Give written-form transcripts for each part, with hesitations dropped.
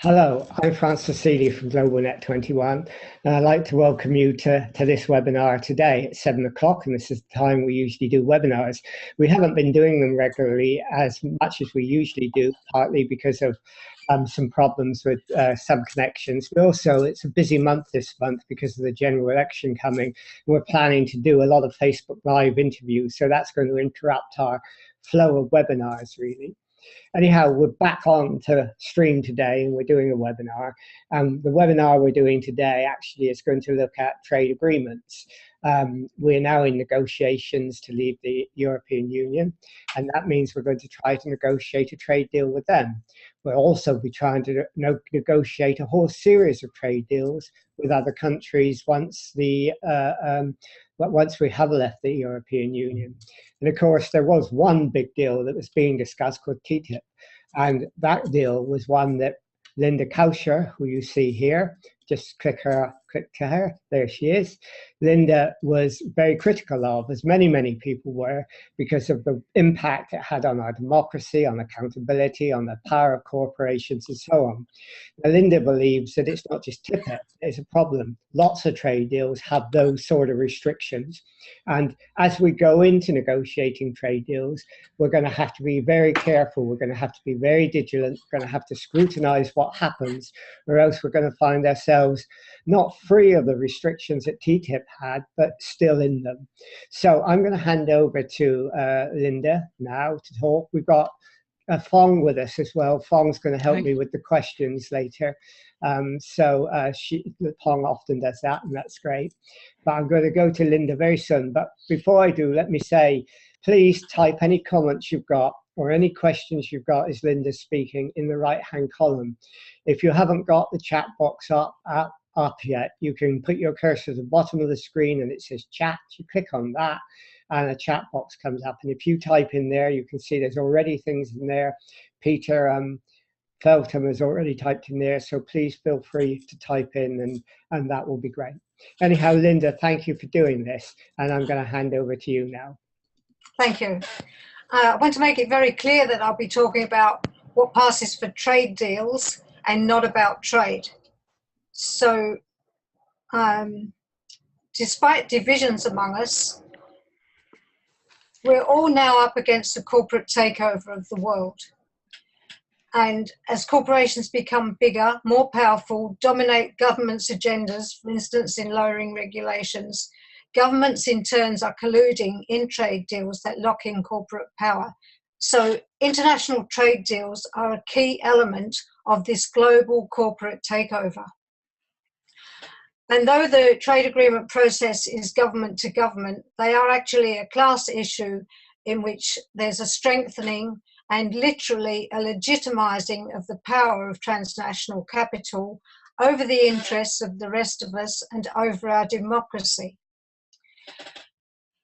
Hello, I'm Francis Seeley from GlobalNet 21, and I'd like to welcome you to this webinar today at 7 o'clock, and this is the time we usually do webinars. We haven't been doing them regularly as much as we usually do, partly because of some problems with some connections, but also it's a busy month this month because of the general election coming. We're planning to do a lot of Facebook Live interviews, so that's going to interrupt our flow of webinars, really. Anyhow, we're back on to stream today and we're doing a webinar. The webinar we're doing today actually is going to look at trade agreements. We're now in negotiations to leave the European Union, and that means we're going to try to negotiate a trade deal with them. We'll also be trying to negotiate a whole series of trade deals with other countries once we have left the European Union. And of course, there was one big deal that was being discussed called TTIP. And that deal was one that Linda Kauscher, who you see here, just click to her, there she is. Linda was very critical of, as many people were, because of the impact it had on our democracy, on accountability, on the power of corporations and so on. Now, Linda believes that it's not just TTIP, it's a problem. Lots of trade deals have those sort of restrictions. And as we go into negotiating trade deals, we're going to have to be very careful. We're going to have to be very vigilant. We're going to have to scrutinize what happens, or else we're going to find ourselves not free of the restrictions that TTIP had, but still in them. So I'm going to hand over to Linda now to talk. We've got Fong with us as well. Fong's going to help me with the questions later. Fong often does that, and that's great. But I'm going to go to Linda very soon. But before I do, let me say, please type any comments you've got or any questions you've got as Linda's speaking in the right-hand column. If you haven't got the chat box up yet, you can put your cursor at the bottom of the screen and it says chat. You click on that and a chat box comes up. And if you type in there, you can see there's already things in there. Peter Feltham has already typed in there, so please feel free to type in and that will be great. Anyhow, Linda, thank you for doing this, and I'm going to hand over to you now. Thank you. I want to make it very clear that I'll be talking about what passes for trade deals and not about trade. So, despite divisions among us, we're all now up against the corporate takeover of the world. And as corporations become bigger, more powerful, dominate governments' agendas, for instance, in lowering regulations, governments in turn are colluding in trade deals that lock in corporate power. So international trade deals are a key element of this global corporate takeover. And though the trade agreement process is government to government, they are actually a class issue in which there's a strengthening and literally a legitimizing of the power of transnational capital over the interests of the rest of us and over our democracy.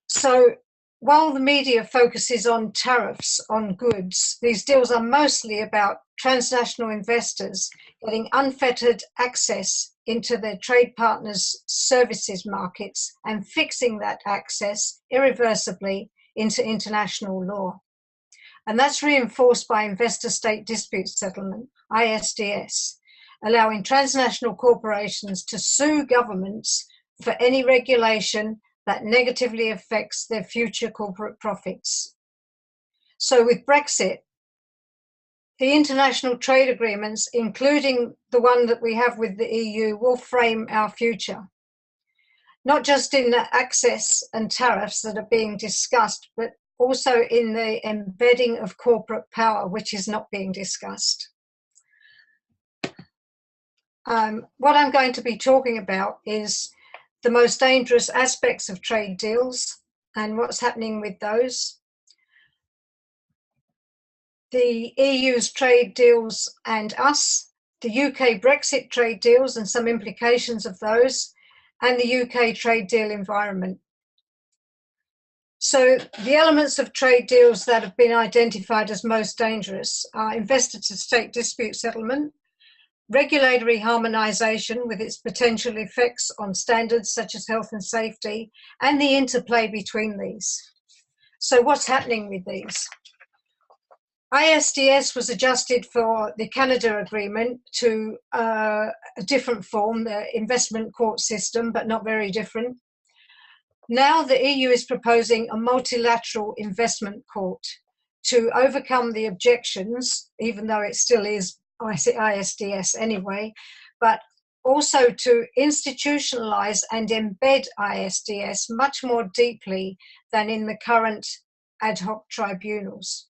So while the media focuses on tariffs on goods, these deals are mostly about transnational investors getting unfettered access into their trade partners' services markets and fixing that access irreversibly into international law. And that's reinforced by investor-state dispute settlement, ISDS, allowing transnational corporations to sue governments for any regulation that negatively affects their future corporate profits. So with Brexit, the international trade agreements, including the one that we have with the EU, will frame our future. Not just in the access and tariffs that are being discussed, but also in the embedding of corporate power, which is not being discussed. What I'm going to be talking about is the most dangerous aspects of trade deals and what's happening with those. The EU's trade deals and us, the UK Brexit trade deals and some implications of those, and the UK trade deal environment. So the elements of trade deals that have been identified as most dangerous are investor-to-state dispute settlement, regulatory harmonisation with its potential effects on standards such as health and safety, and the interplay between these. So what's happening with these? ISDS was adjusted for the Canada agreement to a different form, the investment court system, but not very different. Now the EU is proposing a multilateral investment court to overcome the objections, even though it still is ISDS anyway, but also to institutionalize and embed ISDS much more deeply than in the current ad hoc tribunals.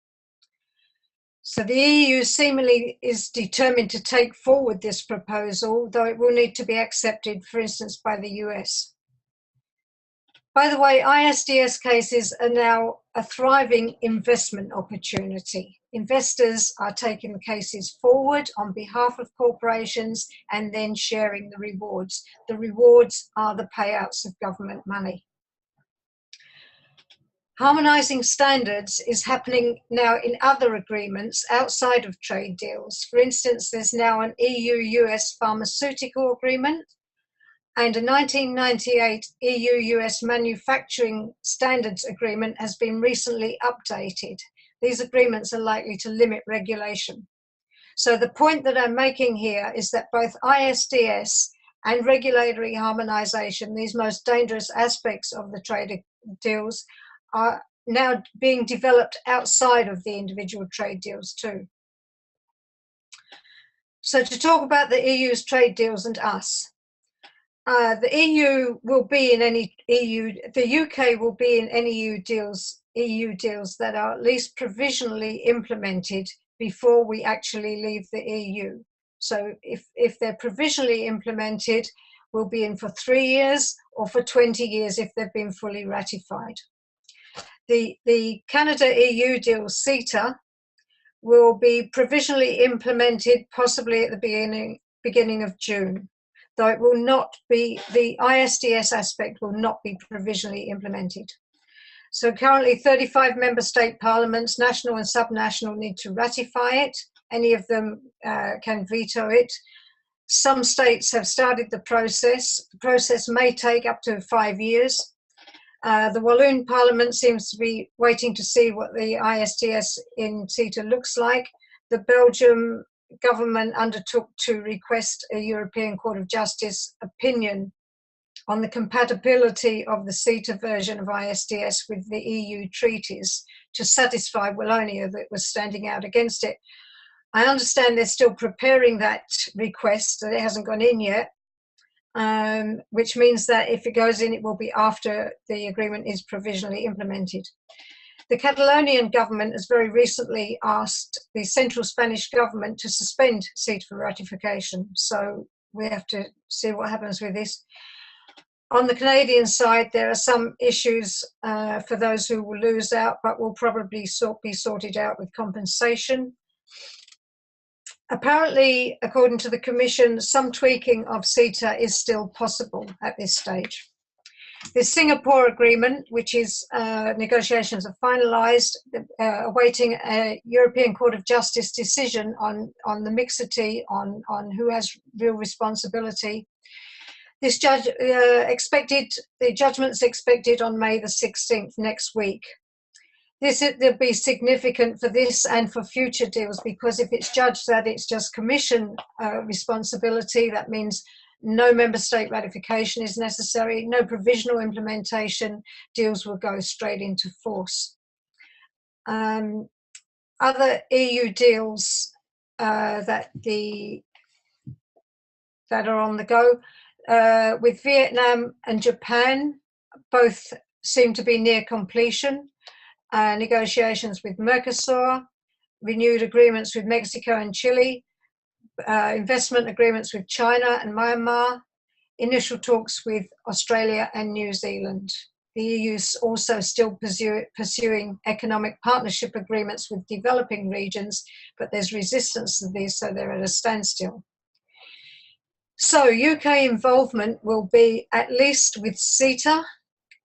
So the EU seemingly is determined to take forward this proposal, though it will need to be accepted, for instance, by the US. By the way, ISDS cases are now a thriving investment opportunity. Investors are taking the cases forward on behalf of corporations and then sharing the rewards. The rewards are the payouts of government money. Harmonizing standards is happening now in other agreements outside of trade deals. For instance, there's now an EU-US pharmaceutical agreement and a 1998 EU-US manufacturing standards agreement has been recently updated. These agreements are likely to limit regulation. So the point that I'm making here is that both ISDS and regulatory harmonization, these most dangerous aspects of the trade deals, are now being developed outside of the individual trade deals too. So to talk about the EU's trade deals and us, the EU will be in any the UK will be in any EU deals that are at least provisionally implemented before we actually leave the EU. So if they're provisionally implemented, we'll be in for 3 years or for 20 years if they've been fully ratified. The Canada-EU deal, CETA, will be provisionally implemented possibly at the beginning of June, though it will not be, the ISDS aspect will not be provisionally implemented. So currently 35 member state parliaments, national and subnational, need to ratify it. Any of them can veto it. Some states have started the process. The process may take up to 5 years. The Walloon Parliament seems to be waiting to see what the ISDS in CETA looks like. The Belgium government undertook to request a European Court of Justice opinion on the compatibility of the CETA version of ISDS with the EU treaties to satisfy Wallonia that was standing out against it. I understand they're still preparing that request, that it hasn't gone in yet. Which means that if it goes in, it will be after the agreement is provisionally implemented. The Catalonian government has very recently asked the central Spanish government to suspend CETA for ratification. So we have to see what happens with this. On the Canadian side, there are some issues for those who will lose out, but will probably be sorted out with compensation. Apparently, according to the Commission, some tweaking of CETA is still possible at this stage. The Singapore agreement, which is negotiations are finalised, awaiting a European Court of Justice decision on the mixity, on who has real responsibility. This the judgment's expected on May the 16th next week. This will be significant for this and for future deals, because if it's judged that it's just Commission responsibility, that means no member state ratification is necessary, no provisional implementation, deals will go straight into force. Other EU deals that are on the go, with Vietnam and Japan, both seem to be near completion. Negotiations with Mercosur, renewed agreements with Mexico and Chile, investment agreements with China and Myanmar, initial talks with Australia and New Zealand. The EU is also still pursuing economic partnership agreements with developing regions, but there's resistance to these, so they're at a standstill. So UK involvement will be at least with CETA,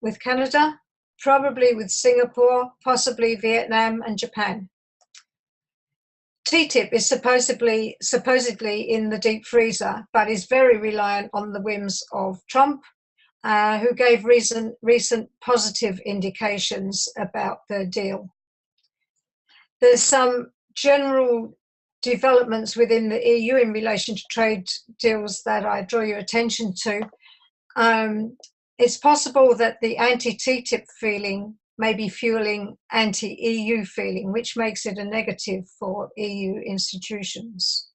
with Canada, probably with Singapore, possibly Vietnam and Japan. TTIP is supposedly in the deep freezer, but is very reliant on the whims of Trump, who gave recent positive indications about the deal. There's some general developments within the EU in relation to trade deals that I draw your attention to. It's possible that the anti-TTIP feeling may be fueling anti-EU feeling, which makes it a negative for EU institutions.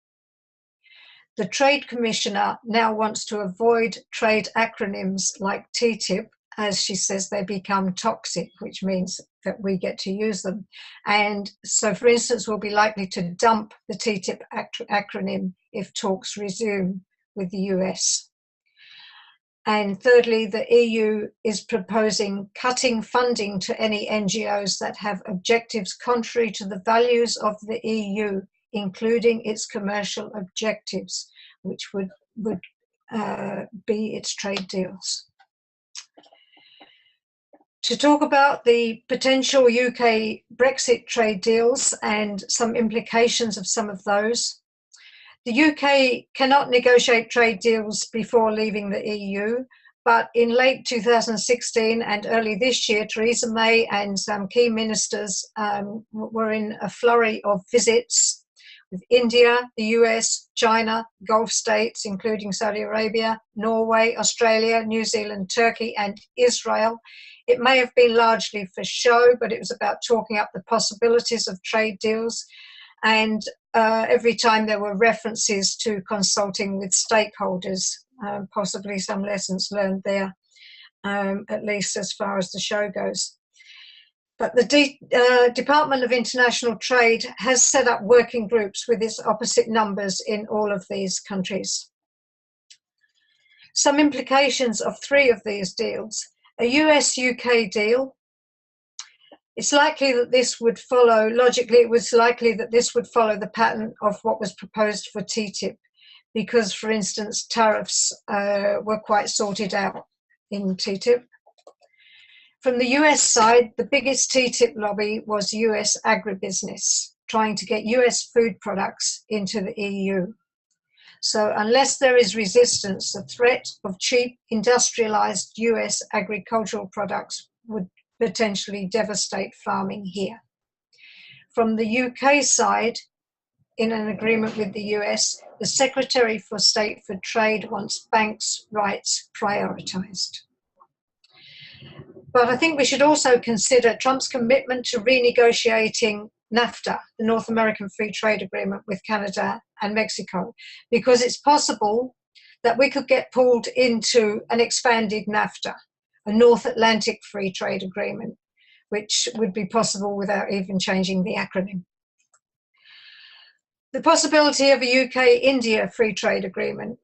The Trade Commissioner now wants to avoid trade acronyms like TTIP, as she says they become toxic, which means that we get to use them. And so, for instance, we'll be likely to dump the TTIP acronym if talks resume with the US. And thirdly, the EU is proposing cutting funding to any NGOs that have objectives contrary to the values of the EU, including its commercial objectives, which would be its trade deals. To talk about the potential UK Brexit trade deals and some implications of some of those, the UK cannot negotiate trade deals before leaving the EU, but in late 2016 and early this year, Theresa May and some key ministers were in a flurry of visits with India, the US, China, Gulf states, including Saudi Arabia, Norway, Australia, New Zealand, Turkey, and Israel. It may have been largely for show, but it was about talking up the possibilities of trade deals. And every time there were references to consulting with stakeholders, possibly some lessons learned there, at least as far as the show goes. But the Department of International Trade has set up working groups with its opposite numbers in all of these countries. Some implications of three of these deals. A US-UK deal. It's likely that this would follow, logically, it was likely that this would follow the pattern of what was proposed for TTIP, because, for instance, tariffs were quite sorted out in TTIP. From the US side, the biggest TTIP lobby was US agribusiness, trying to get US food products into the EU. So unless there is resistance, the threat of cheap, industrialized US agricultural products would potentially devastate farming here. From the UK side, in an agreement with the US, the Secretary for State for Trade wants banks' rights prioritized. But I think we should also consider Trump's commitment to renegotiating NAFTA, the North American Free Trade Agreement with Canada and Mexico, because it's possible that we could get pulled into an expanded NAFTA, a North Atlantic Free Trade Agreement, which would be possible without even changing the acronym. The possibility of a UK-India Free Trade Agreement.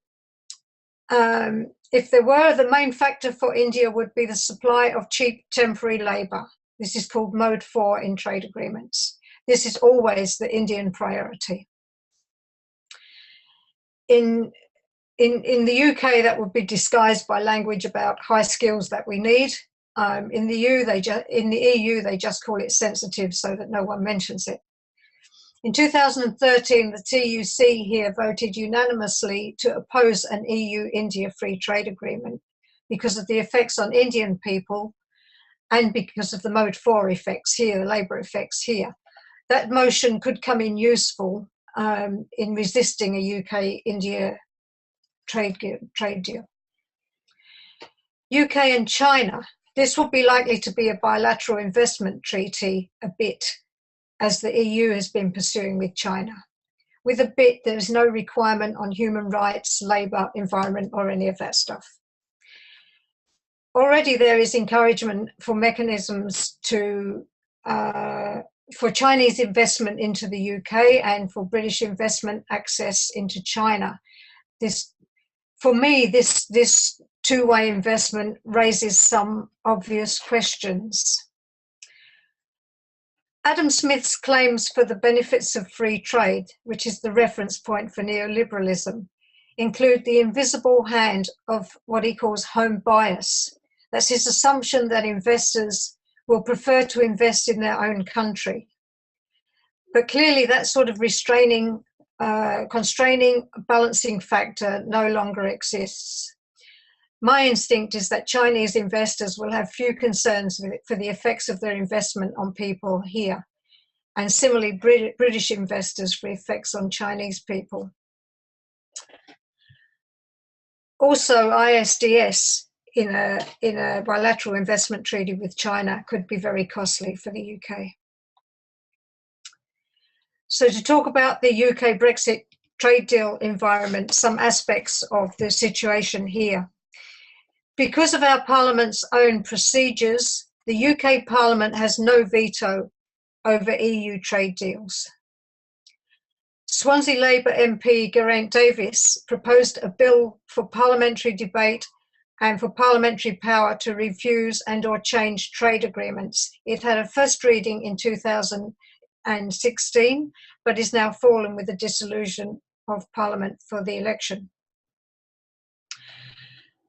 If there were, the main factor for India would be the supply of cheap temporary labour. This is called Mode 4 in trade agreements. This is always the Indian priority. In the UK, that would be disguised by language about high skills that we need. In the EU, they just call it sensitive so that no one mentions it. In 2013, the TUC here voted unanimously to oppose an EU-India free trade agreement because of the effects on Indian people and because of the Mode 4 effects here, the labour effects here. That motion could come in useful in resisting a UK-India trade deal. UK and China. This will be likely to be a bilateral investment treaty a bit, as the EU has been pursuing with China. With a bit, there is no requirement on human rights, labour, environment, or any of that stuff. Already there is encouragement for mechanisms to, for Chinese investment into the UK and for British investment access into China. For me, this two-way investment raises some obvious questions. Adam Smith's claims for the benefits of free trade, which is the reference point for neoliberalism, include the invisible hand of what he calls home bias. That's his assumption that investors will prefer to invest in their own country. But clearly that sort of constraining, balancing factor no longer exists. My instinct is that Chinese investors will have few concerns for the effects of their investment on people here. and similarly British investors for effects on Chinese people. Also, ISDS in a bilateral investment treaty with China could be very costly for the UK. So to talk about the UK Brexit trade deal environment, some aspects of the situation here. Because of our Parliament's own procedures, the UK Parliament has no veto over EU trade deals. Swansea Labour MP Geraint Davis proposed a bill for parliamentary debate and for parliamentary power to refuse and or change trade agreements. It had a first reading in 2016, but is now fallen with the dissolution of Parliament for the election.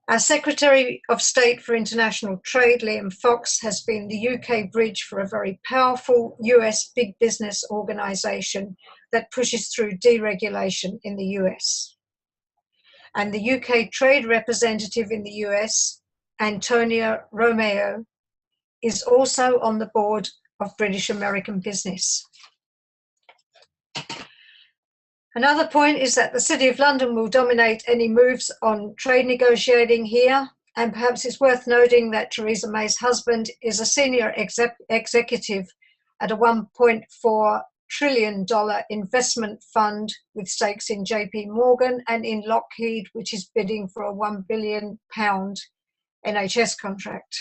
Our Secretary of State for International Trade, Liam Fox, has been the UK bridge for a very powerful US big business organisation that pushes through deregulation in the US. And the UK trade representative in the US, Antonia Romeo, is also on the board of British American Business. Another point is that the City of London will dominate any moves on trade negotiating here, and perhaps it's worth noting that Theresa May's husband is a senior executive at a $1.4 trillion investment fund with stakes in JP Morgan and in Lockheed, which is bidding for a £1 billion NHS contract.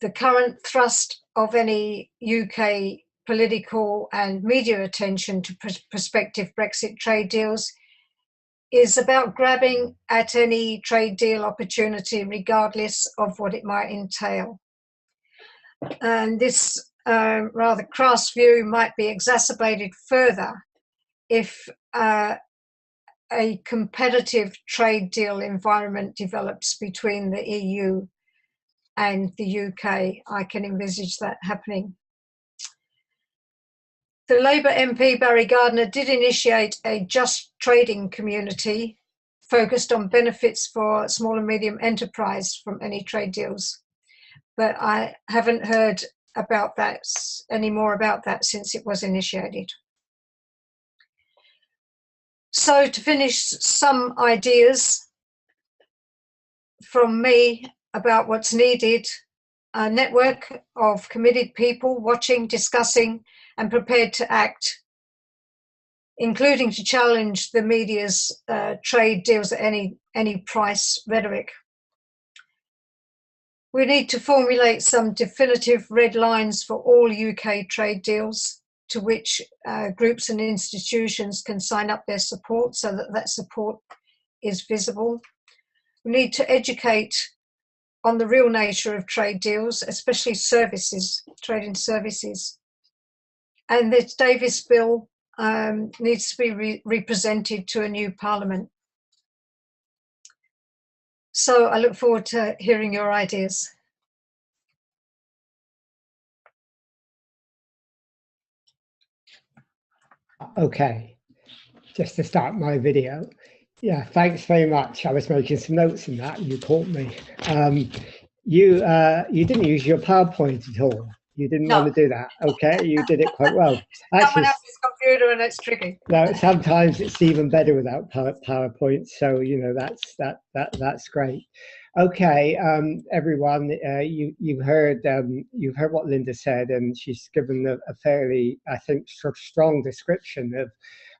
The current thrust of any UK political and media attention to prospective Brexit trade deals is about grabbing at any trade deal opportunity regardless of what it might entail. And this rather crass view might be exacerbated further if a competitive trade deal environment develops between the EU and the UK. I can envisage that happening. The Labour MP Barry Gardiner did initiate a just trading community focused on benefits for small and medium enterprise from any trade deals. But I haven't heard about that any more about that since it was initiated. So to finish, some ideas from me about what's needed: a network of committed people watching, discussing, and prepared to act, including to challenge the media's trade deals at any price rhetoric. We need to formulate some definitive red lines for all UK trade deals to which groups and institutions can sign up their support so that that support is visible. We need to educate on the real nature of trade deals, especially services, trade in services. And this Davis bill needs to be represented to a new parliament. So I look forward to hearing your ideas. Okay, just to start my video. Yeah, thanks very much. I was making some notes in that, and you caught me. You didn't use your PowerPoint at all. You didn't want to do that. Okay, you did it quite well. Someone else's computer, and it's tricky. No, sometimes it's even better without PowerPoint. So you know that's great. Okay, everyone, you've heard what Linda said, and she's given a fairly, I think, strong description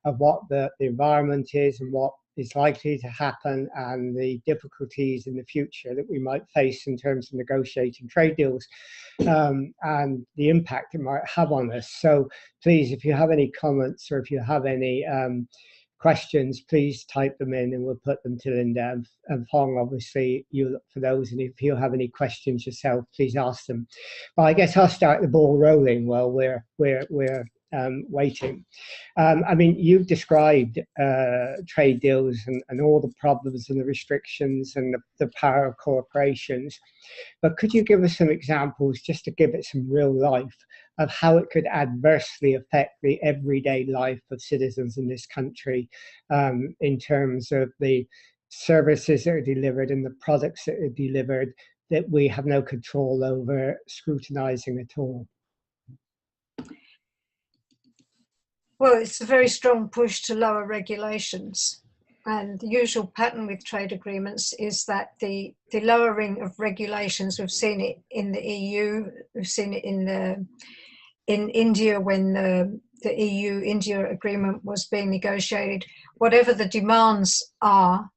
of what the environment is and what is likely to happen and the difficulties in the future that we might face in terms of negotiating trade deals and the impact it might have on us. So please, if you have any comments or if you have any questions, please type them in and we'll put them to Linda. And Fong, obviously, you look for those. And if you have any questions yourself, please ask them. But I guess I'll start the ball rolling while we're waiting. I mean, you've described trade deals and all the problems and the restrictions and the power of corporations. But could you give us some examples, just to give it some real life, of how it could adversely affect the everyday life of citizens in this country in terms of the services that are delivered and the products that are delivered that we have no control over scrutinizing at all? Well, it's a very strong push to lower regulations. And the usual pattern with trade agreements is that the lowering of regulations, we've seen it in the EU, we've seen it in India when the EU-India agreement was being negotiated. Whatever the demands are,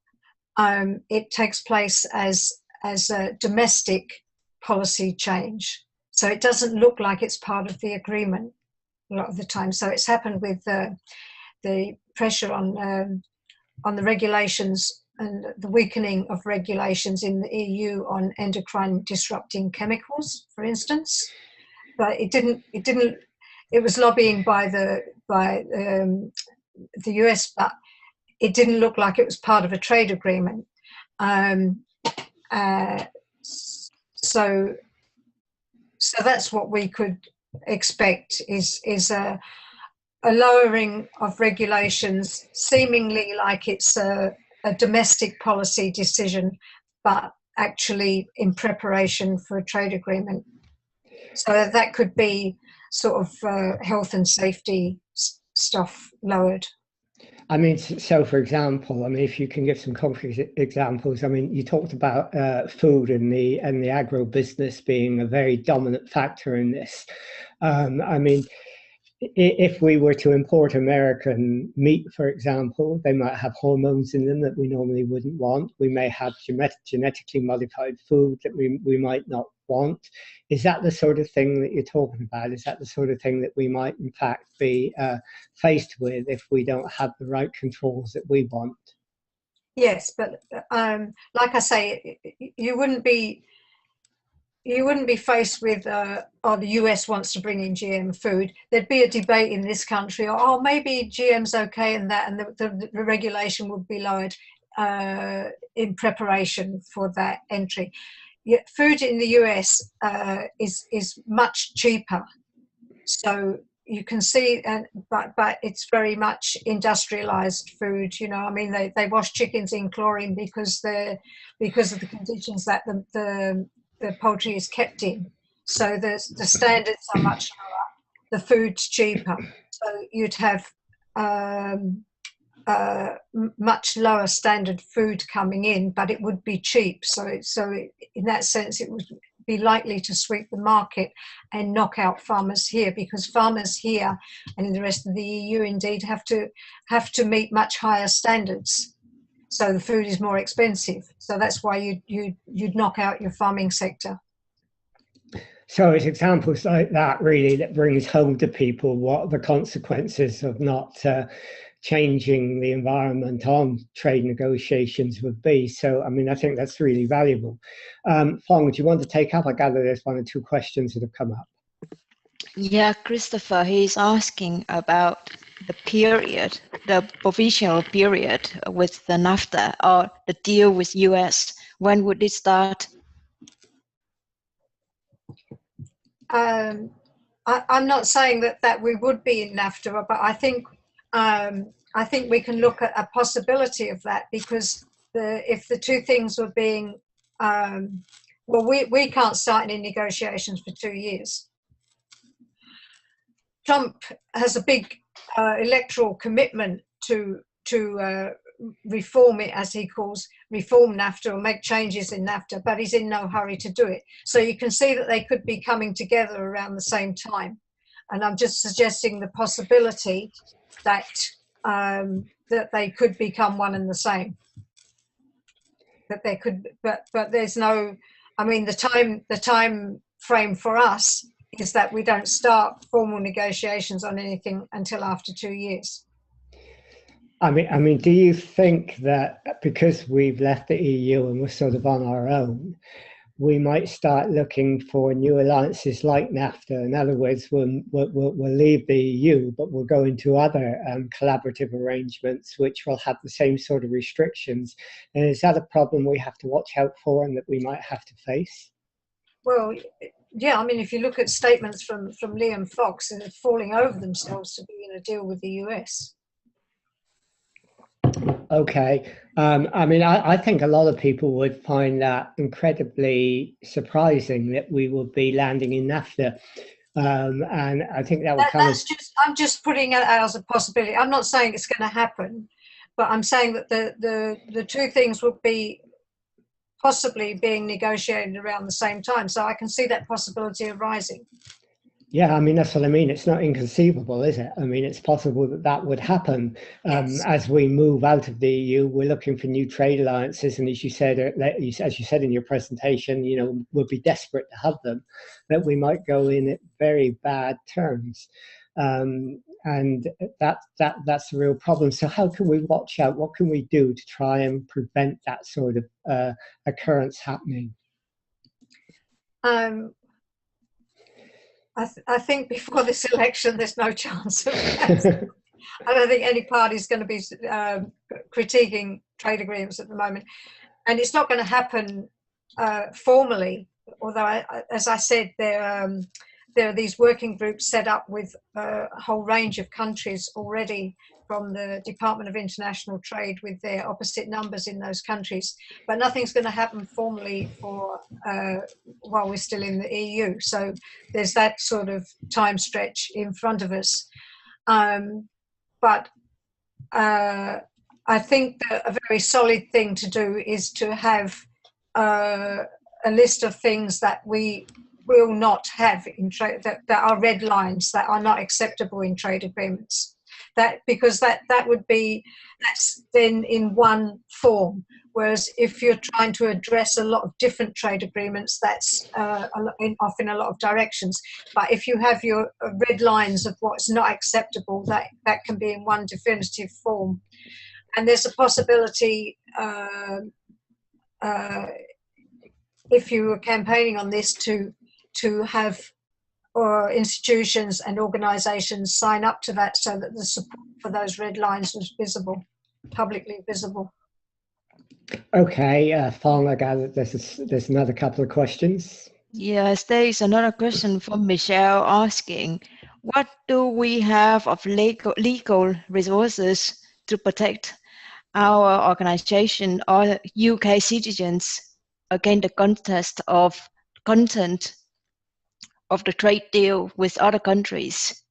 it takes place as a domestic policy change. So it doesn't look like it's part of the agreement a lot of the time. So it's happened with the pressure on the regulations and the weakening of regulations in the EU on endocrine disrupting chemicals, for instance. But it was lobbying by the US, but it didn't look like it was part of a trade agreement. So that's what we could expect is a lowering of regulations, seemingly like it's a domestic policy decision, but actually in preparation for a trade agreement. So that could be sort of health and safety stuff lowered. I mean, so for example, I mean, if you can give some concrete examples, I mean, you talked about food and the agro business being a very dominant factor in this. I mean, if we were to import American meat, for example, they might have hormones in them that we normally wouldn't want. We may have genetically modified food that we might not want. Is that the sort of thing that you're talking about? Is that the sort of thing that we might, in fact, be faced with if we don't have the right controls that we want? Yes, but like I say, you wouldn't be faced with, oh, the US wants to bring in GM food. There'd be a debate in this country, or, oh, maybe GM's okay and that, and the regulation would be lowered in preparation for that entry. Food in the US is much cheaper, so you can see, but it's very much industrialized food. You know, I mean, they wash chickens in chlorine because of the conditions that the poultry is kept in. So the standards are much lower. The food's cheaper, so you'd have much lower standard food coming in, but it would be cheap. So in that sense, it would be likely to sweep the market and knock out farmers here, because farmers here and in the rest of the EU indeed have to meet much higher standards. So the food is more expensive. So that's why you'd knock out your farming sector. So it's examples like that really that brings home to people what the consequences of not changing the environment on trade negotiations would be. So, I mean, I think that's really valuable. Fong, do you want to take up? I gather there's one or two questions that have come up. Yeah, Christopher, he's asking about the period, the provisional period with the NAFTA or the deal with US. When would it start? I'm not saying that we would be in NAFTA, but I think we can look at a possibility of that, because if the two things were being, well, we can't start any negotiations for 2 years. Trump has a big electoral commitment to reform it, as he calls, reform NAFTA or make changes in NAFTA, but he's in no hurry to do it. So you can see that they could be coming together around the same time. And I'm just suggesting the possibility that that they could become one and the same. That they could, but there's no. I mean, the time frame for us is that we don't start formal negotiations on anything until after 2 years. I mean, do you think that because we've left the EU and we're sort of on our own, we might start looking for new alliances like NAFTA? In other words, we'll leave the EU, but we'll go into other collaborative arrangements which will have the same sort of restrictions. And is that a problem we have to watch out for and that we might have to face? Well, yeah, I mean, if you look at statements from Liam Fox, they're falling over themselves to be in a deal with the US. Okay. I mean, I think a lot of people would find that incredibly surprising that we would be landing in NAFTA And I think that would kind of... I'm just putting it out as a possibility. I'm not saying it's going to happen, but I'm saying that the two things would be possibly being negotiated around the same time. So I can see that possibility arising. Yeah, I mean, that's what I mean. It's not inconceivable, is it? I mean, it's possible that that would happen. Yes. As we move out of the EU, we're looking for new trade alliances. And as you said, as you said in your presentation, you know, we'll be desperate to have them, that we might go in at very bad terms. And that's a real problem. So how can we watch out? What can we do to try and prevent that sort of occurrence happening? I think before this election, there's no chance of that. I don't think any party is going to be critiquing trade agreements at the moment. And it's not going to happen formally, although, as I said, there are these working groups set up with a whole range of countries already from the Department of International Trade with their opposite numbers in those countries. But nothing's going to happen formally for while we're still in the EU. So there's that sort of time stretch in front of us. But I think that a very solid thing to do is to have a list of things that we will not have in trade, that are red lines, that are not acceptable in trade agreements. Because that would be, that's then in one form. Whereas if you're trying to address a lot of different trade agreements, that's off in a lot of directions. But if you have your red lines of what's not acceptable, that can be in one definitive form. And there's a possibility, if you were campaigning on this, to have institutions and organisations sign up to that, so that the support for those red lines was visible, publicly visible. Okay, Fong, I gather there's another couple of questions. Yes, there is another question from Michelle asking, what do we have of legal resources to protect our organisation or UK citizens against the content of the trade deal with other countries?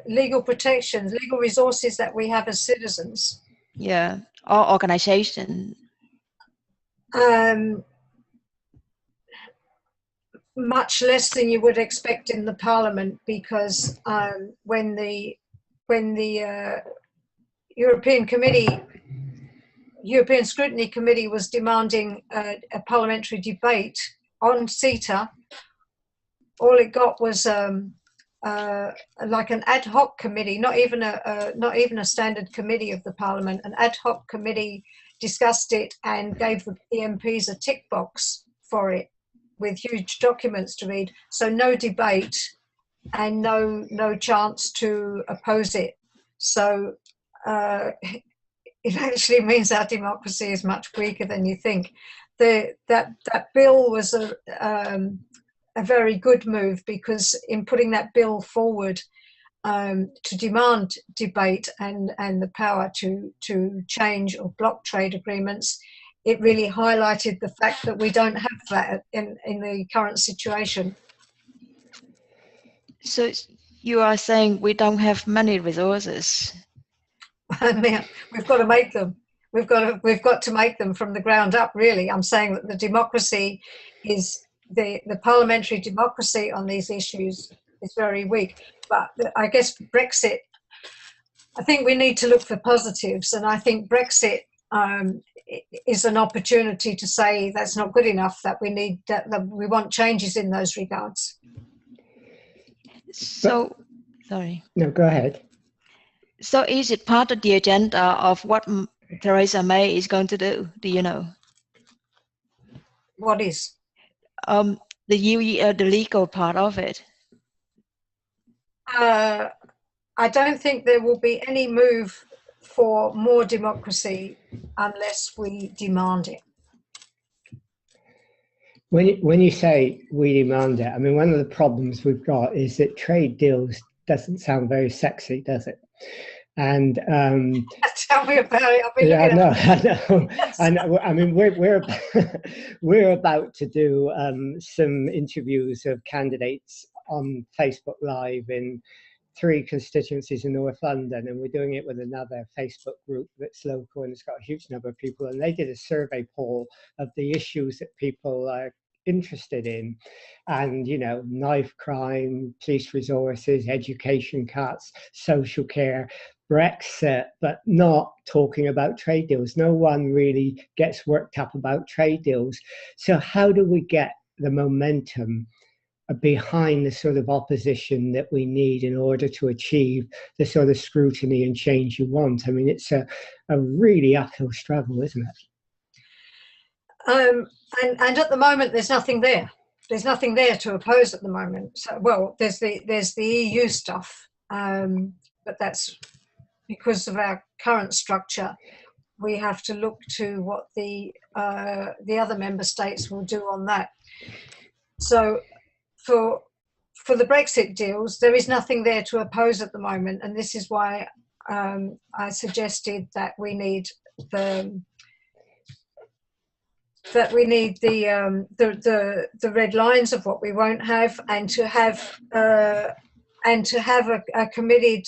Legal protections, legal resources that we have as citizens. Yeah, or organisation. Much less than you would expect in the Parliament, because when the European Scrutiny Committee was demanding a parliamentary debate on CETA, all it got was like an ad hoc committee, not even a standard committee of the Parliament. An ad hoc committee discussed it and gave the MPs a tick box for it, with huge documents to read. So no debate and no chance to oppose it. So it actually means our democracy is much weaker than you think. That bill was a very good move, because in putting that bill forward to demand debate and the power to change or block trade agreements, it really highlighted the fact that we don't have that in the current situation. So you are saying we don't have many resources? I mean, we've got to make them. We've got to make them from the ground up, really. I'm saying that the democracy is, the parliamentary democracy on these issues is very weak. But I guess Brexit, I think we need to look for positives, and I think Brexit is an opportunity to say that's not good enough, that we need that we want changes in those regards. So, sorry. No, go ahead. So is it part of the agenda of what Theresa May is going to do? Do you know? What is? The legal part of it. I don't think there will be any move for more democracy unless we demand it. When you say we demand it, I mean, one of the problems we've got is that trade deals doesn't sound very sexy, does it? And tell me about it. I've been yeah, looking no, at I know, and I mean we're we're about to do some interviews of candidates on Facebook Live in 3 constituencies in North London, and we're doing it with another Facebook group that's local and it's got a huge number of people. And they did a survey poll of the issues that people are interested in, and knife crime, police resources, education cuts, social care, Brexit, but not talking about trade deals. No one really gets worked up about trade deals. So how do we get the momentum behind the sort of opposition that we need in order to achieve the sort of scrutiny and change you want? I mean, it's a really uphill struggle, isn't it? And at the moment, there's nothing there. There's nothing there to oppose at the moment. So, well, there's the EU stuff, but that's because of our current structure. We have to look to what the other member states will do on that. So for the Brexit deals, there is nothing there to oppose at the moment, and this is why I suggested that we need the red lines of what we won't have, and to have a committed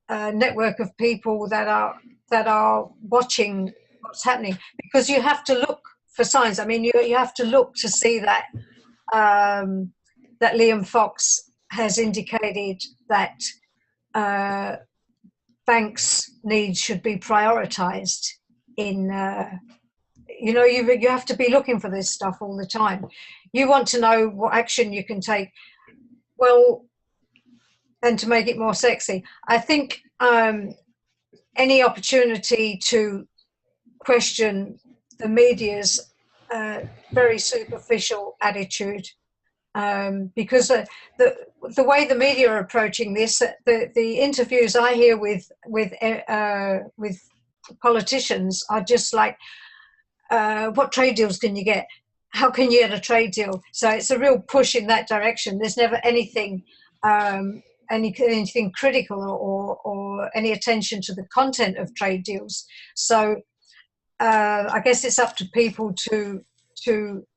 network of people that are watching what's happening, because you have to look for signs. I mean, you have to look to see that that Liam Fox has indicated that banks' needs should be prioritised in. You have to be looking for this stuff all the time. You want to know what action you can take. Well, and to make it more sexy, I think any opportunity to question the media's very superficial attitude, because the way the media are approaching this, the interviews I hear with politicians are just like, what trade deals can you get? How can you get a trade deal? So it's a real push in that direction. There's never anything anything critical or any attention to the content of trade deals. So I guess it's up to people to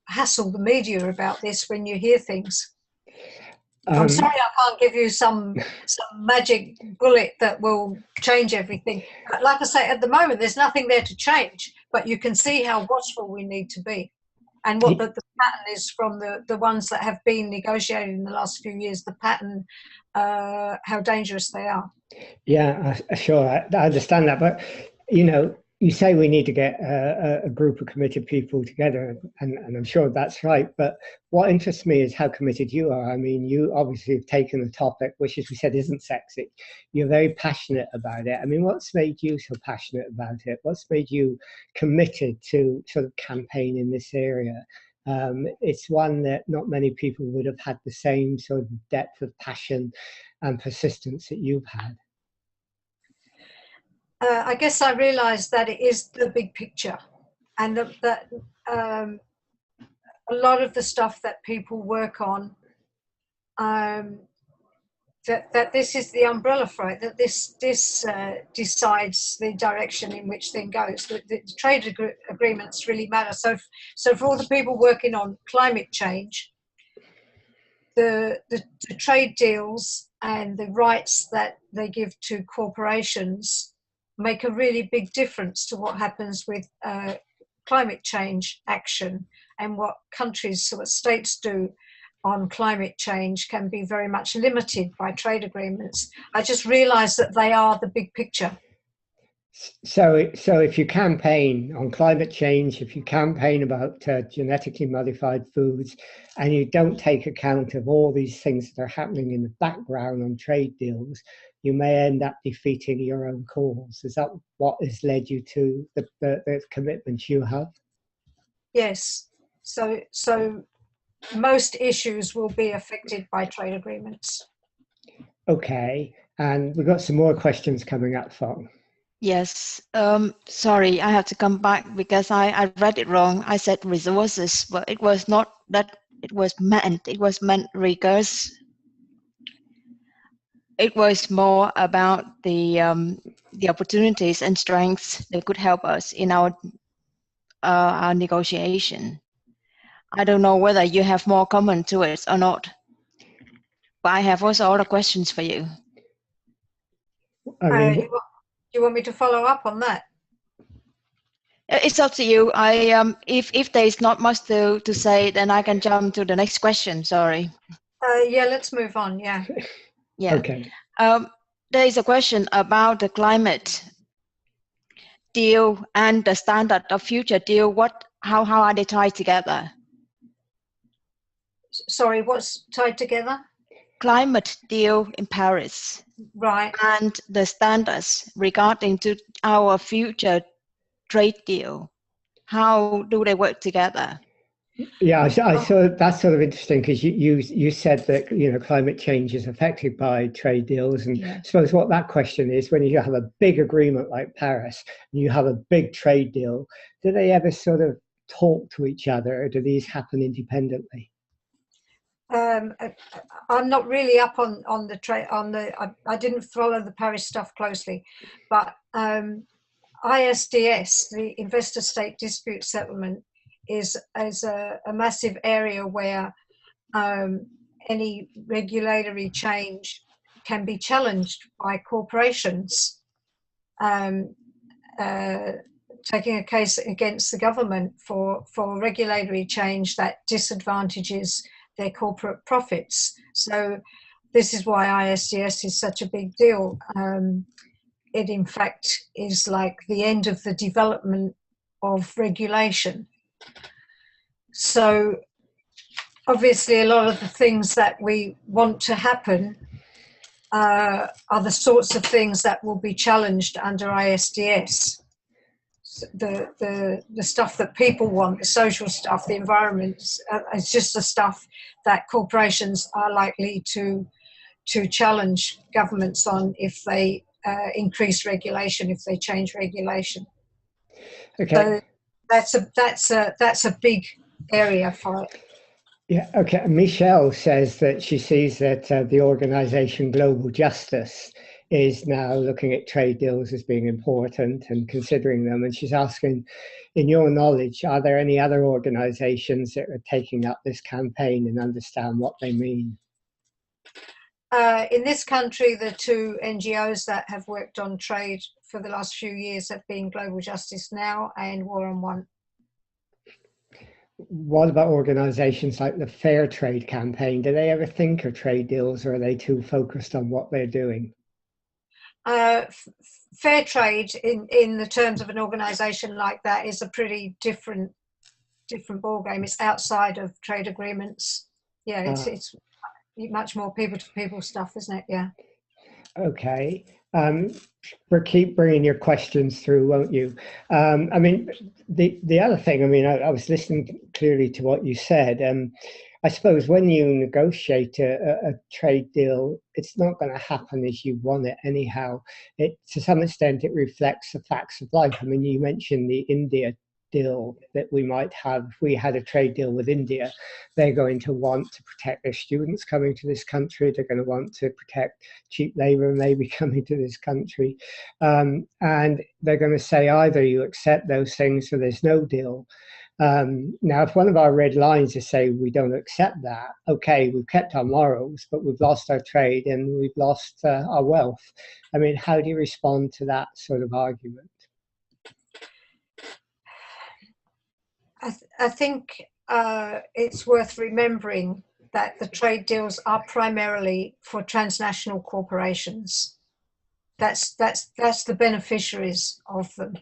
hassle the media about this when you hear things. I'm sorry I can't give you some magic bullet that will change everything. But like I say, at the moment, there's nothing there to change, but you can see how watchful we need to be. And what the pattern is from the ones that have been negotiated in the last few years, the pattern, how dangerous they are. Yeah, sure, I understand that. But, you say we need to get a group of committed people together, and I'm sure that's right. But what interests me is how committed you are. I mean, you obviously have taken a topic which, as we said, isn't sexy. You're very passionate about it. I mean, what's made you so passionate about it? What's made you committed to sort of campaign in this area? It's one that not many people would have had the same sort of depth of passion and persistence that you've had. I guess I realised that it is the big picture, and that a lot of the stuff that people work on, that this is the umbrella for it, that this decides the direction in which thing goes. The trade agreements really matter. So for all the people working on climate change, the trade deals and the rights that they give to corporations make a really big difference to what happens with climate change action, and what countries, what states do on climate change can be very much limited by trade agreements. I just realised that they are the big picture. So if you campaign on climate change, if you campaign about genetically modified foods, and you don't take account of all these things that are happening in the background on trade deals, you may end up defeating your own cause. Is that what has led you to the commitments you have? Yes. So most issues will be affected by trade agreements. Okay, and we've got some more questions coming up, Fong. Yes, sorry, I have to come back because I read it wrong. I said resources, but it was not that. It was meant reverse. It was more about the the opportunities and strengths that could help us in our negotiation. I don't know whether you have more comment to it or not, but I have also other questions for you. I mean, do you want me to follow up on that? It's up to you. If there is not much to say, then I can jump to the next question. Sorry. Yeah, let's move on. Yeah. Yeah. okay. There is a question about the climate deal and the standard of future deal. How are they tied together? Sorry, what's tied together? Climate deal in Paris, right, and the standards regarding to our future trade deal. How do they work together? Yeah, I saw that's sort of interesting because you said that climate change is affected by trade deals, and I suppose what that question is, when you have a big agreement like Paris and you have a big trade deal, do they ever sort of talk to each other, or do these happen independently? I'm not really up on the trade I didn't follow the Paris stuff closely, but ISDS, the Investor State Dispute Settlement, is a massive area where any regulatory change can be challenged by corporations taking a case against the government for regulatory change that disadvantages their corporate profits. So this is why ISDS is such a big deal. It in fact is like the end of the development of regulation. So obviously a lot of the things that we want to happen are the sorts of things that will be challenged under ISDS. The stuff that people want, the social stuff, the environment, it's just the stuff that corporations are likely to challenge governments on if they increase regulation, if they change regulation. Okay. So that's a big area for it. Yeah, okay. Michelle says that she sees that the organization Global Justice is now looking at trade deals as being important and considering them. And she's asking, in your knowledge, are there any other organizations that are taking up this campaign and understand what they mean? In this country, the two NGOs that have worked on trade for the last few years have been Global Justice Now and War on Want. What about organizations like the Fair Trade Campaign? Do they ever think of trade deals, or are they too focused on what they're doing? Fair trade, in the terms of an organization like that, is a pretty different ballgame. It's outside of trade agreements. Yeah, it's much more people-to-people stuff, isn't it? Yeah. Okay. We'll keep bringing your questions through, won't you? I mean, the other thing, I mean, I was listening clearly to what you said. I suppose when you negotiate a trade deal, it's not going to happen as you want it anyhow. To some extent, it reflects the facts of life. I mean, you mentioned the India deal that we might have. If we had a trade deal with India, they're going to want to protect their students coming to this country. They're going to want to protect cheap labor maybe coming to this country. And they're going to say either you accept those things or there's no deal. Now, if one of our red lines is say we don't accept that, okay, we've kept our morals, but we've lost our trade and we've lost our wealth. I mean, how do you respond to that sort of argument? I think it's worth remembering that the trade deals are primarily for transnational corporations. That's the beneficiaries of them.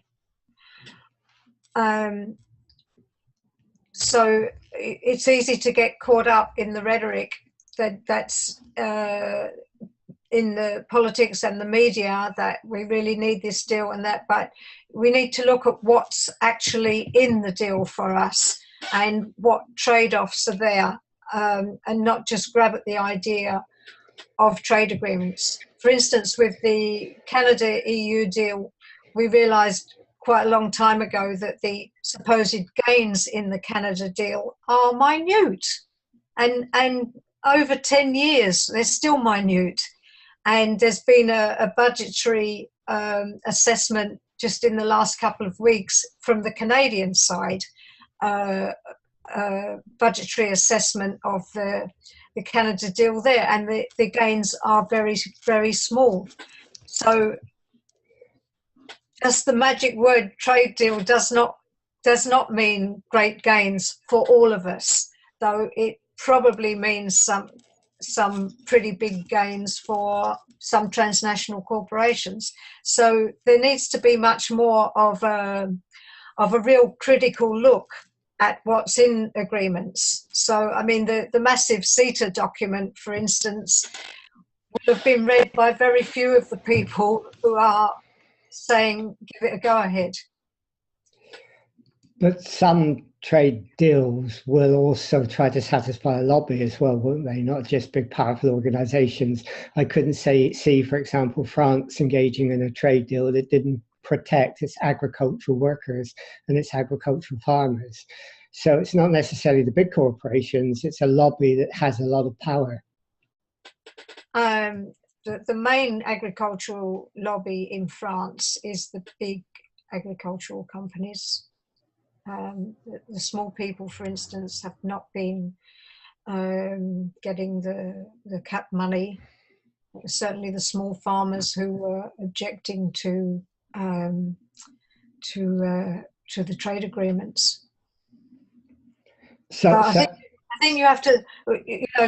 So it's easy to get caught up in the rhetoric that's in the politics and the media that we really need this deal and that, but we need to look at what's actually in the deal for us and what trade-offs are there, and not just grab at the idea of trade agreements. For instance, with the Canada-EU deal, we realised quite a long time ago that the supposed gains in the Canada deal are minute, and over 10 years they're still minute, and there's been a budgetary assessment just in the last couple of weeks from the Canadian side, budgetary assessment of the Canada deal there, and the gains are very, very small. So just the magic word trade deal does not mean great gains for all of us, though it probably means some pretty big gains for some transnational corporations. So there needs to be much more of a real critical look at what's in agreements. So, I mean, the massive CETA document, for instance, will have been read by very few of the people who are saying, give it a go ahead. But some trade deals will also try to satisfy a lobby as well, won't they? Not just big, powerful organizations. I couldn't see, for example, France engaging in a trade deal that didn't protect its agricultural workers and its agricultural farmers. So it's not necessarily the big corporations, it's a lobby that has a lot of power. The main agricultural lobby in France is the big agricultural companies. The small people, for instance, have not been getting the CAP money. Certainly the small farmers who were objecting to the trade agreements. So I think you have to,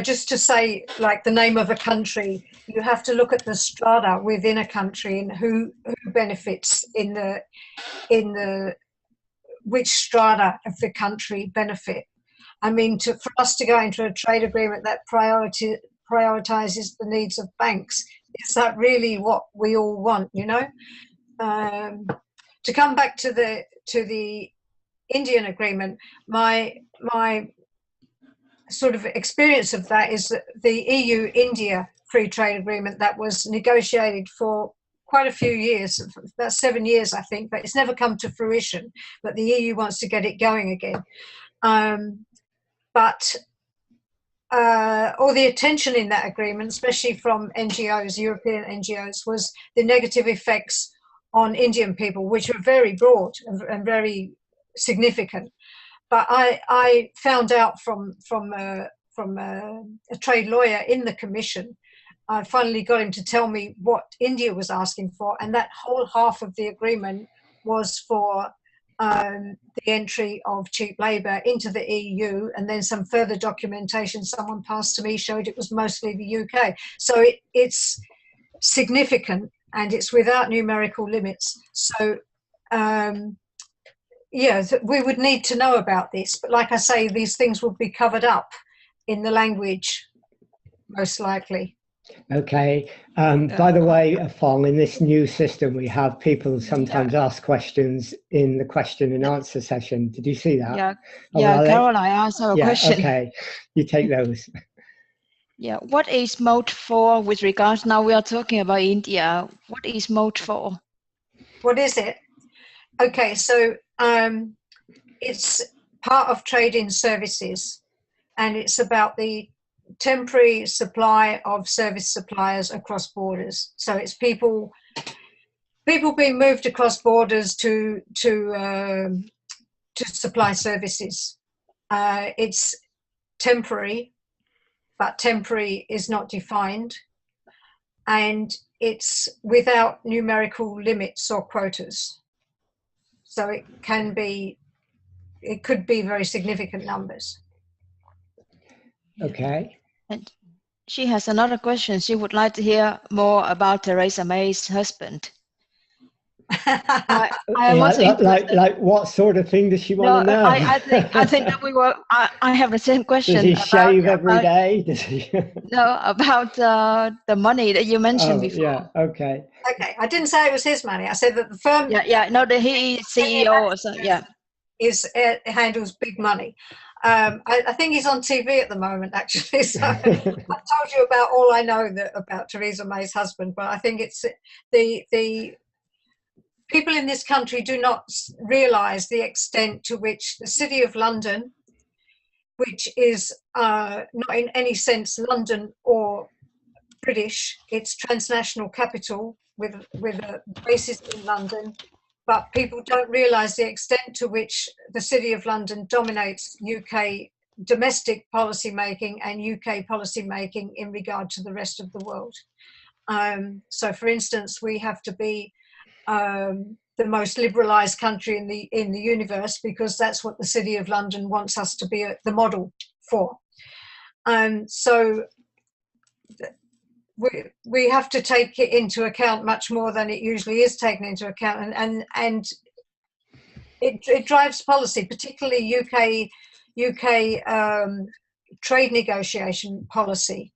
just to say like the name of a country, you have to look at the strata within a country and who benefits in the which strata of the country benefit. I mean, for us to go into a trade agreement that prioritizes the needs of banks, is that really what we all want? To come back to the Indian agreement, my sort of experience of that is that the EU-India free trade agreement that was negotiated for quite a few years, about 7 years, I think, but it's never come to fruition. But the EU wants to get it going again. But all the attention in that agreement, especially from NGOs, European NGOs, was the negative effects on Indian people, which were very broad and very significant. But I found out from a trade lawyer in the Commission, I finally got him to tell me what India was asking for, and that whole half of the agreement was for the entry of cheap labour into the EU, and then some further documentation someone passed to me showed it was mostly the UK. So it's significant, and it's without numerical limits. So we would need to know about this, but like I say, these things will be covered up in the language, most likely. Okay. By the way, Fong, in this new system, we have people sometimes ask questions in the question and answer session. Did you see that? Caroline, I asked her a question. Okay, you take those. Yeah, what is Mode 4 with regards, now we are talking about India, what is Mode 4? What is it? Okay, so it's part of trade-in services, and it's about the temporary supply of service suppliers across borders. So it's people being moved across borders to supply services. It's temporary, but temporary is not defined, and it's without numerical limits or quotas. So it could be very significant numbers. Okay. And she has another question. She would like to hear more about Theresa May's husband. Like what sort of thing does she want to know? I think that we were. I have the same question. Does he shave every day? Does he? No, about the money that you mentioned before. Yeah. Okay. Okay. I didn't say it was his money. I said that the firm. No, that he is CEO or something. Yeah. Handles big money. I think he's on TV at the moment, actually. So I've told you about all I know about Theresa May's husband, but I think it's the people in this country do not realise the extent to which the City of London, which is not in any sense London or British. It's transnational capital with a basis in London, but people don't realise the extent to which the City of London dominates UK domestic policy making and UK policy making in regard to the rest of the world. So, for instance, we have to be the most liberalised country in the universe because that's what the City of London wants us to be the model for. So we have to take it into account much more than it usually is taken into account, and it drives policy, particularly UK trade negotiation policy.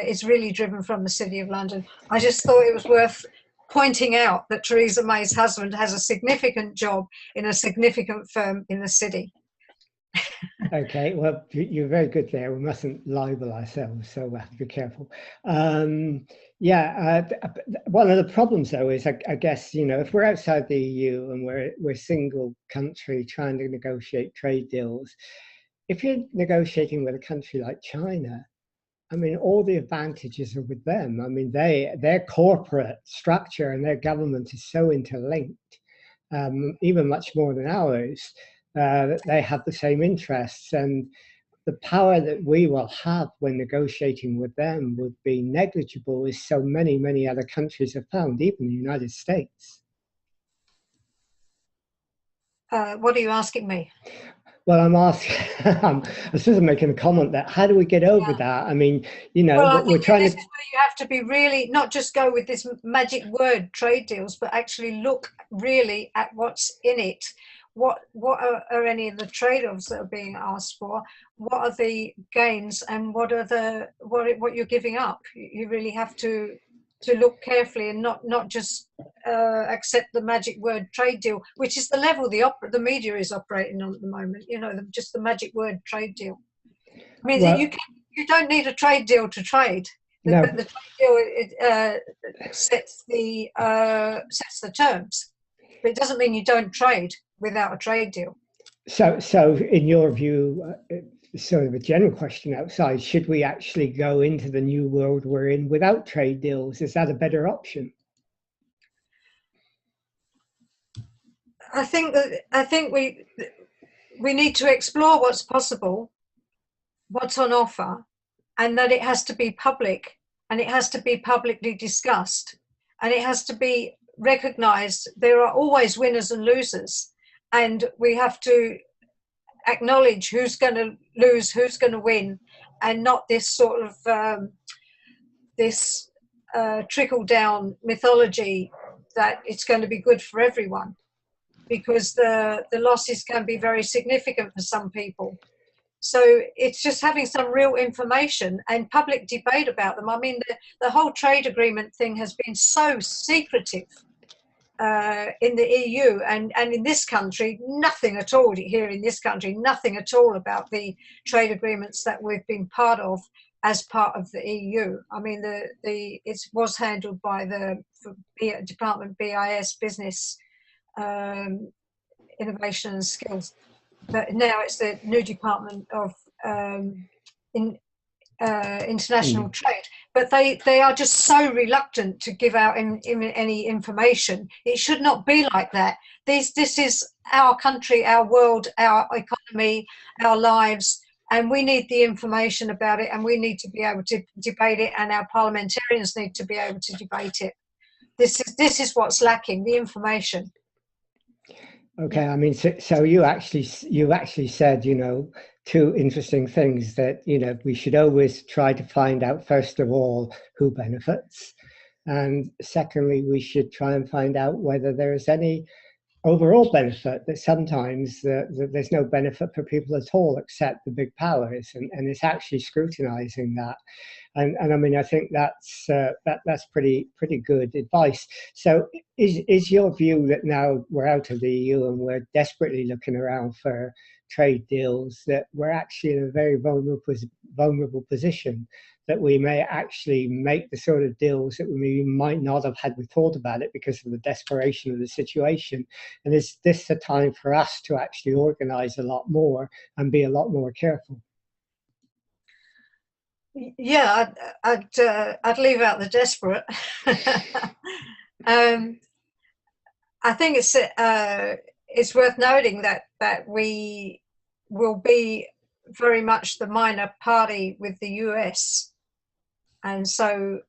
Is really driven from the City of London. I just thought it was worth pointing out that Theresa May's husband has a significant job in a significant firm in the city. Okay, well, you're very good there. We mustn't libel ourselves, so we have to be careful. One of the problems, though, is I guess, you know, if we're outside the EU and we're a single country trying to negotiate trade deals, if you're negotiating with a country like China, I mean, all the advantages are with them. I mean, their corporate structure and their government is so interlinked, even much more than ours. They have the same interests, and the power that we will have when negotiating with them would be negligible, as so many other countries have found, even the United States. What are you asking me? Well, I'm asking, I'm sort of making a comment that how do we get over that? I mean, you know, well, we're trying this is where you have to be really, not just go with this magic word trade deals, but actually look really at what's in it. What are any of the trade-offs that are being asked for? What are the gains, and what are what you're giving up? You really have to look carefully and not just accept the magic word trade deal, which is the level the media is operating on at the moment. You know, just the magic word trade deal. I mean, well, you don't need a trade deal to trade. No. The trade deal sets the terms, but it doesn't mean you don't trade without a trade deal. So in your view, sort of a general question outside, should we actually go into the new world we're in without trade deals? Is that a better option? I think we need to explore what's possible, what's on offer, and that it has to be public, and it has to be publicly discussed, and it has to be recognized. There are always winners and losers, and we have to acknowledge who's going to lose, who's going to win, and not this sort of trickle down mythology that it's going to be good for everyone, because the losses can be very significant for some people. So it's just having some real information and public debate about them. I mean, the whole trade agreement thing has been so secretive in the EU and in this country, nothing at all here in this country, nothing at all about the trade agreements that we've been part of as part of the EU. I mean, it was handled by the Department BIS, Business, Innovation and Skills, but now it's the new Department of International Trade. But they are just so reluctant to give out any information. It should not be like that. This is our country, our world, our economy, our lives, and we need the information about it, and we need to be able to debate it, and our parliamentarians need to be able to debate it. This is what's lacking, the information. Okay, I mean, so you actually said, you know, two interesting things, that, you know, we should always try to find out, first of all, who benefits, and secondly, we should try and find out whether there is any overall benefit, that sometimes there's no benefit for people at all except the big powers, and it's actually scrutinizing that. And I mean, I think that's pretty good advice. So is your view that now we're out of the EU and we're desperately looking around for trade deals, that we're actually in a very vulnerable position, that we may actually make the sort of deals that we might not have had we thought about it because of the desperation of the situation? And is this a time for us to actually organize a lot more and be a lot more careful? Yeah, I'd leave out the desperate. I think it's worth noting that we will be very much the minor party with the US, and so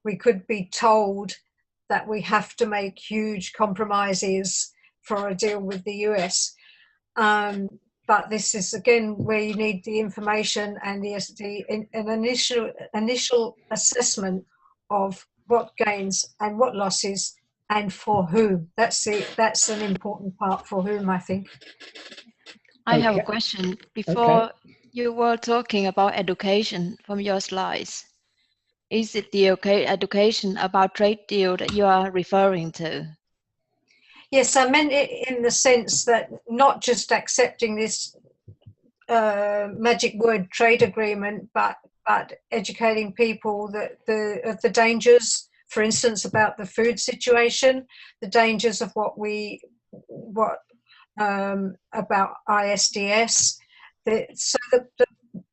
we could be told that we have to make huge compromises for a deal with the US. But this is again where you need the information and an initial assessment of what gains and what losses and for whom. That's an important part, for whom, I think. I have a Okay. question. Okay. Before you were talking about education from your slides. Is it the education about trade deal that you are referring to? Yes, I meant it in the sense that not just accepting this magic word trade agreement, but educating people of the dangers, for instance, about the food situation, the dangers of what about ISDS. So the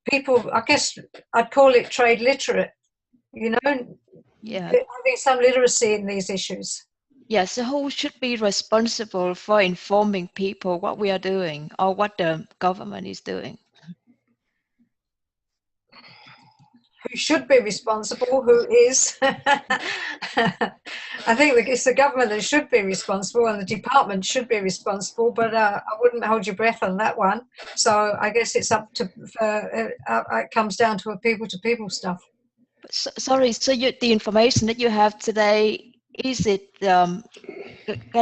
people, I guess I'd call it trade literate, Yeah. having some literacy in these issues. Yes, so who should be responsible for informing people what we are doing or what the government is doing? Who should be responsible, who is. I think it's the government that should be responsible and the department should be responsible, but I wouldn't hold your breath on that one. So I guess it's up to, it comes down to a people-to-people stuff. Sorry, so the information that you have today, is it, can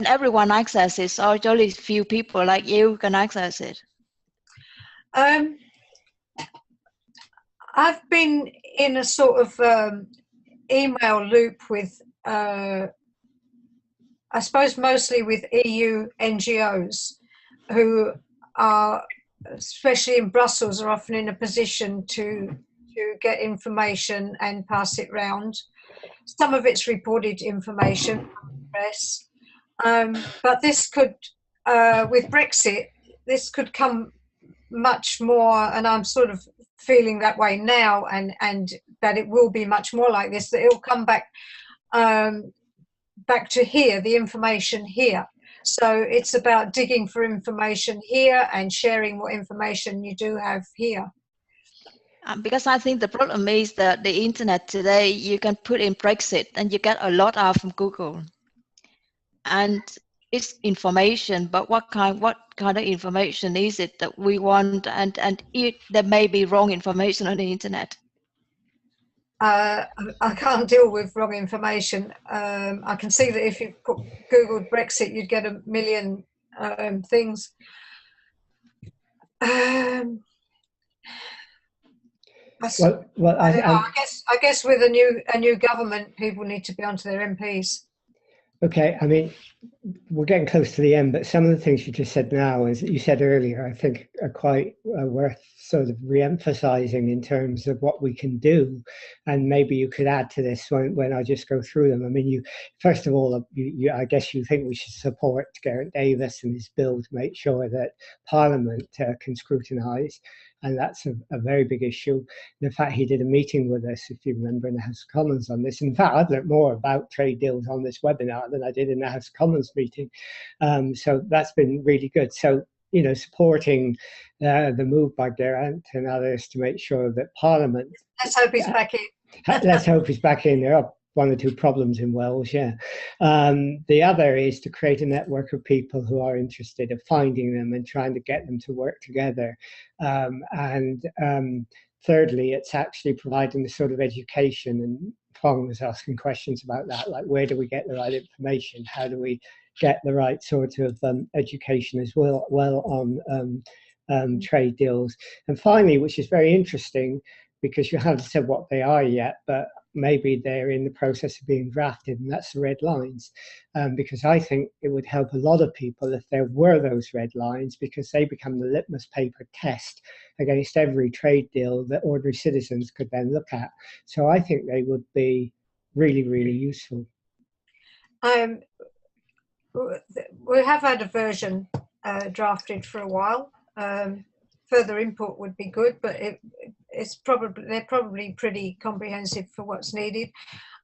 everyone access it or only few people like you can access it? I've been in a sort of email loop with, I suppose, mostly with EU NGOs who are, especially in Brussels, are often in a position to get information and pass it round. Some of it's reported information from the press, but this could, with Brexit, this could come much more, and I'm sort of feeling that way now, and that it will be much more like this, that it'll come back back to here, the information here. So it's about digging for information here and sharing what information you do have here. Because I think the problem is that the internet today, you can put in Brexit and you get a lot out from Google. And it's information, but what kind of information is it that we want? And there may be wrong information on the internet. I can't deal with wrong information. I can see that if you Googled Brexit, you'd get a million things. I guess with a new government, people need to be onto their MPs. Okay, I mean, we're getting close to the end, but some of the things you just said now, as you said earlier, I think are quite worth sort of re-emphasizing in terms of what we can do. And maybe you could add to this when I just go through them. I mean, first of all, I guess you think we should support Gareth Davis and his bill to make sure that Parliament can scrutinise. And that's a very big issue. And in fact, he did a meeting with us, if you remember, in the House of Commons on this. In fact, I've learned more about trade deals on this webinar than I did in the House of Commons meeting. So that's been really good. So, supporting the move by Geraint and others to make sure that Parliament... Let's hope he's back in. Let's hope he's back in. There are one or two problems in Wales, yeah. The other is to create a network of people who are interested in finding them and trying to get them to work together. Thirdly, it's actually providing the sort of education, and Phong was asking questions about that, like where do we get the right information? How do we get the right sort of education as well on trade deals? And finally, which is very interesting, because you haven't said what they are yet, but maybe they're in the process of being drafted, and that's the red lines. Because I think it would help a lot of people if there were those red lines, because they become the litmus paper test against every trade deal that ordinary citizens could then look at. So I think they would be really, really useful. We have had a version drafted for a while. Further input would be good, but they're probably pretty comprehensive for what's needed.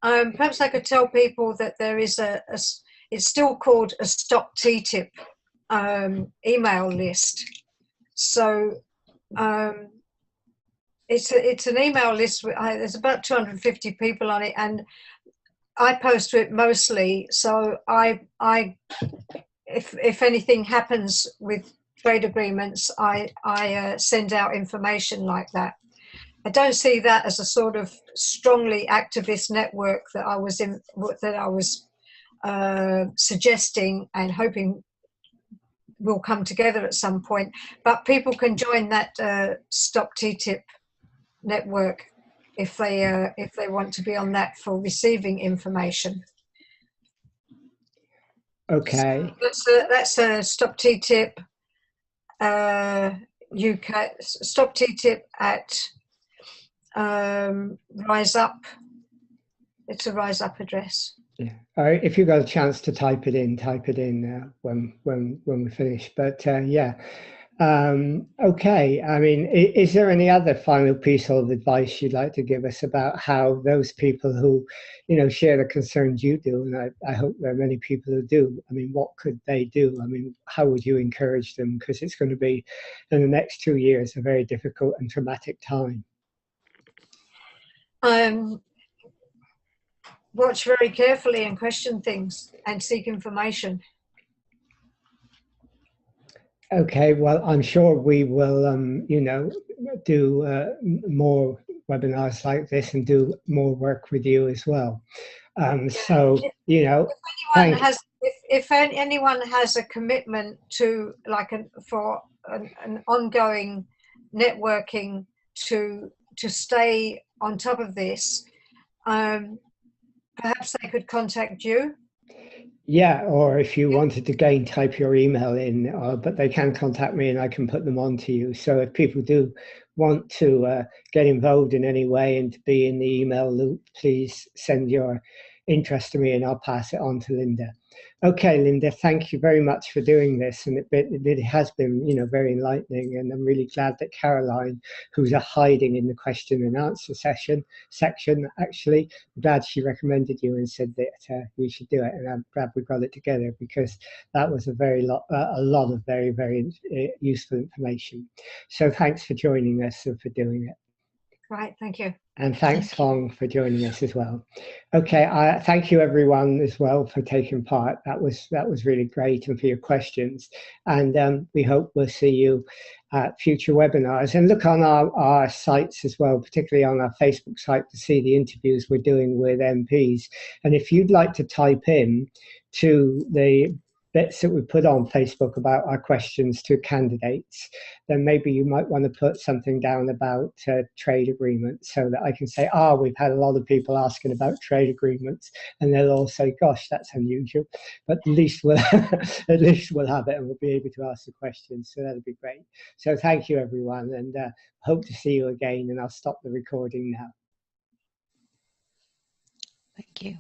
Perhaps I could tell people that there is it's still called a Stop TTIP email list. So it's an email list. There's about 250 people on it, and I post to it mostly. So if anything happens with trade agreements, I send out information like that. I don't see that as a sort of strongly activist network that I was suggesting and hoping will come together at some point. But people can join that Stop TTIP network if they want to be on that for receiving information. Okay. So that's a Stop TTIP UK. Stop TTIP at Rise Up. It's a Rise Up address. Yeah. If you got a chance to type it in when we finish. But yeah. Okay. I mean, is there any other final piece of advice you'd like to give us about how those people who, share the concerns you do, and I hope there are many people who do. I mean, what could they do? I mean, how would you encourage them? Because it's going to be, in the next 2 years, a very difficult and traumatic time. Watch very carefully and question things and seek information. Okay, well, I'm sure we will, do more webinars like this and do more work with you as well. So, if anyone has a commitment to for an ongoing networking to stay on top of this, perhaps they could contact you. Yeah, or if you wanted to type your email in, but they can contact me and I can put them on to you. So if people do want to get involved in any way and to be in the email loop, please send your interest to me and I'll pass it on to Linda. Okay, Linda, thank you very much for doing this. And it has been, very enlightening. And I'm really glad that Caroline, who's hiding in the question and answer section, actually, I'm glad she recommended you and said that we should do it. And I'm glad we got it together because that was a lot of very, very useful information. So thanks for joining us and for doing it. Right, thank you. And thanks, Hong, for joining us as well. Okay, thank you everyone as well for taking part. That was really great, and for your questions. And we hope we'll see you at future webinars. And look on our sites as well, particularly on our Facebook site, to see the interviews we're doing with MPs. And if you'd like to type in to the bits that we put on Facebook about our questions to candidates, then maybe you might want to put something down about trade agreements so that I can say, we've had a lot of people asking about trade agreements, and they'll all say, gosh, that's unusual. But at least we'll have it and we'll be able to ask the questions. So that'll be great. So thank you, everyone, and hope to see you again. And I'll stop the recording now. Thank you.